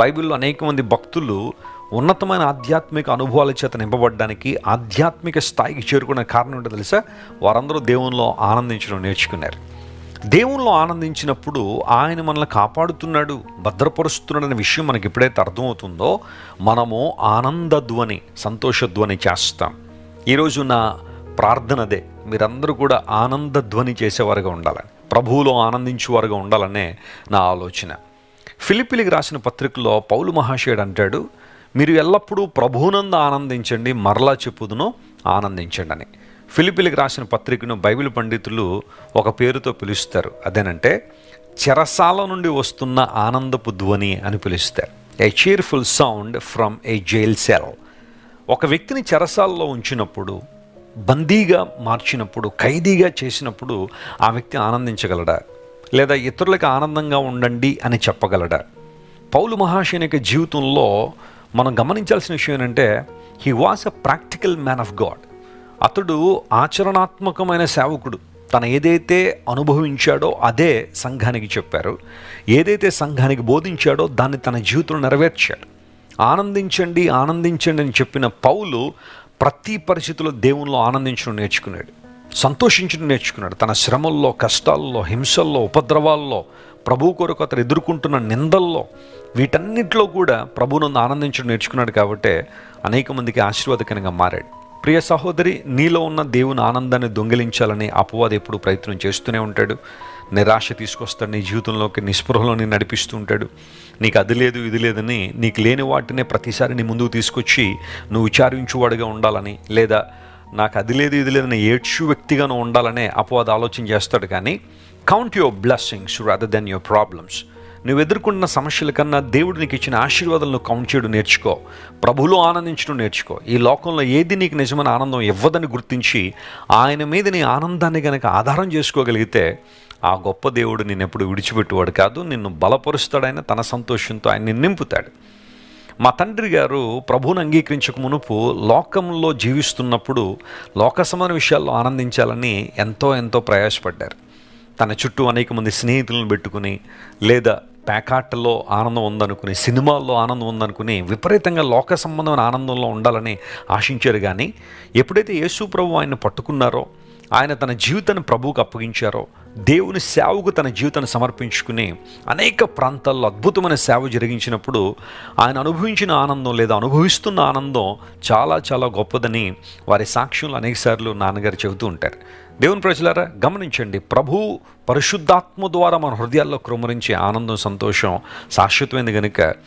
బైబిల్లో అనేక మంది భక్తులు ఉన్నతమైన ఆధ్యాత్మిక అనుభవాల చేత నింపబడడానికి, ఆధ్యాత్మిక స్థాయికి చేరుకునే కారణం ఏంటో తెలుసా? వారందరూ దేవునిలో ఆనందించడం నేర్చుకున్నారు. దేవునిలో ఆనందించినప్పుడు ఆయన మనల్ని కాపాడుతున్నాడు, భద్రపరుస్తున్నాడు అనే విషయం మనకి ఎప్పుడైతే అర్థమవుతుందో మనము ఆనందధ్వని, సంతోషధ్వని చేస్తాం. ఈరోజు నా ప్రార్థన అదే, మీరందరూ కూడా ఆనందధ్వని చేసేవారుగా ఉండాలని, ప్రభువులో ఆనందించేవారుగా ఉండాలనే నా ఆలోచన. ఫిలిప్పీలకు రాసిన పత్రికలో పౌలు మహాశయుడు అంటాడు, మీరు ఎల్లప్పుడూ ప్రభువునందు ఆనందించండి, మరలా చెప్పుదును ఆనందించండి అని. ఫిలిప్పీలకు రాసిన పత్రికను బైబిల్ పండితులు ఒక పేరుతో పిలుస్తారు. అదేనంటే చెరసాల నుండి వస్తున్న ఆనందపు ధ్వని అని పిలుస్తారు. ఏ cheerful sound from A jail cell. ఒక వ్యక్తిని చెరసాలలో ఉంచినప్పుడు, బందీగా మార్చినప్పుడు, ఖైదీగా చేసినప్పుడు ఆ వ్యక్తి ఆనందించగలడా? లేదా ఇతరులకు ఆనందంగా ఉండండి అని చెప్పగలడా? పౌలు మహాశయుని యొక్క జీవితంలో మనం గమనించాల్సిన విషయం ఏంటంటే, he was a practical man of God. అతడు ఆచరణాత్మకమైన సేవకుడు. తను ఏదైతే అనుభవించాడో అదే సంఘానికి చెప్పారు, ఏదైతే సంఘానికి బోధించాడో దాన్ని తన జీవితంలో నెరవేర్చాడు. ఆనందించండి ఆనందించండి అని చెప్పిన పౌలు ప్రతి పరిస్థితుల్లో దేవునిలో ఆనందించడం నేర్చుకున్నాడు, సంతోషించడం నేర్చుకున్నాడు. తన శ్రమల్లో, కష్టాల్లో, హింసల్లో, ఉపద్రవాల్లో, ప్రభు కొరకు అతను ఎదుర్కొంటున్న నిందల్లో, వీటన్నిటిలో కూడా ప్రభువునందు ఆనందించడం నేర్చుకున్నాడు. కాబట్టే అనేక మందికి ఆశీర్వాదకరంగా మారాడు. ప్రియ సహోదరి, నీలో ఉన్న దేవుని ఆనందాన్ని దొంగిలించాలని అపవాది ఎప్పుడు ప్రయత్నం చేస్తూనే ఉంటాడు. నిరాశ తీసుకొస్తాడు నీ జీవితంలోకి, నిస్పృహలో నేను నడిపిస్తూ ఉంటాడు. నీకు అది లేదు ఇది లేదని, నీకు లేని వాటినే ప్రతిసారి నీ ముందుకు తీసుకొచ్చి నువ్వు విచారించువాడుగా ఉండాలని, లేదా నాకు అది లేదు ఇది లేదని ఏడ్చు వ్యక్తిగాను ఉండాలనే అపవాది ఆలోచన చేస్తాడు. కానీ count your blessings rather than your problems. నువ్వు ఎదుర్కొంటున్న సమస్యల కన్నా దేవుడు నీకు ఇచ్చిన ఆశీర్వాదాలను కౌంట్ చేయడం నేర్చుకో, ప్రభువులో ఆనందించడం నేర్చుకో. ఈ లోకంలో ఏది నీకు నిజమైన ఆనందం ఇవ్వదని గుర్తించి ఆయన మీద నీ ఆనందాన్ని కనుక ఆధారం చేసుకోగలిగితే ఆ గొప్ప దేవుడు నిన్ను ఎప్పుడు విడిచిపెట్టువాడు కాదు, నిన్ను బలపరుస్తాడైనా తన సంతోషంతో ఆయన నిన్ను నింపుతాడు. మా తండ్రి గారు ప్రభువును అంగీకరించక మునుపు లోకంలో జీవిస్తున్నప్పుడు లోక సంబంధ విషయాల్లో ఆనందించాలని ఎంతో ప్రయాసపడ్డారు. తన చుట్టూ అనేక మంది స్నేహితులను పెట్టుకుని, లేదా పేకాటలో ఆనందం ఉందనుకుని, సినిమాల్లో ఆనందం ఉందనుకుని విపరీతంగా లోక సంబంధమైన ఆనందంలో ఉండాలని ఆశించారు. కానీ ఎప్పుడైతే యేసు ప్రభు ఆయన్ని పట్టుకున్నారో, ఆయన తన జీవితాన్ని ప్రభువుకు అప్పగించారో, దేవుని సేవకు తన జీవితాన్ని సమర్పించుకుని అనేక ప్రాంతాల్లో అద్భుతమైన సేవ జరిగించినప్పుడు ఆయన అనుభవించిన ఆనందం, లేదా అనుభవిస్తున్న ఆనందం చాలా గొప్పదని వారి సాక్ష్యంలో అనేకసార్లు నాన్నగారు చెబుతూ ఉంటారు. దేవుని ప్రజలారా, గమనించండి, ప్రభు పరిశుద్ధాత్మ ద్వారా మన హృదయాల్లో క్రమరించే ఆనందం, సంతోషం శాశ్వతమైనది కనుక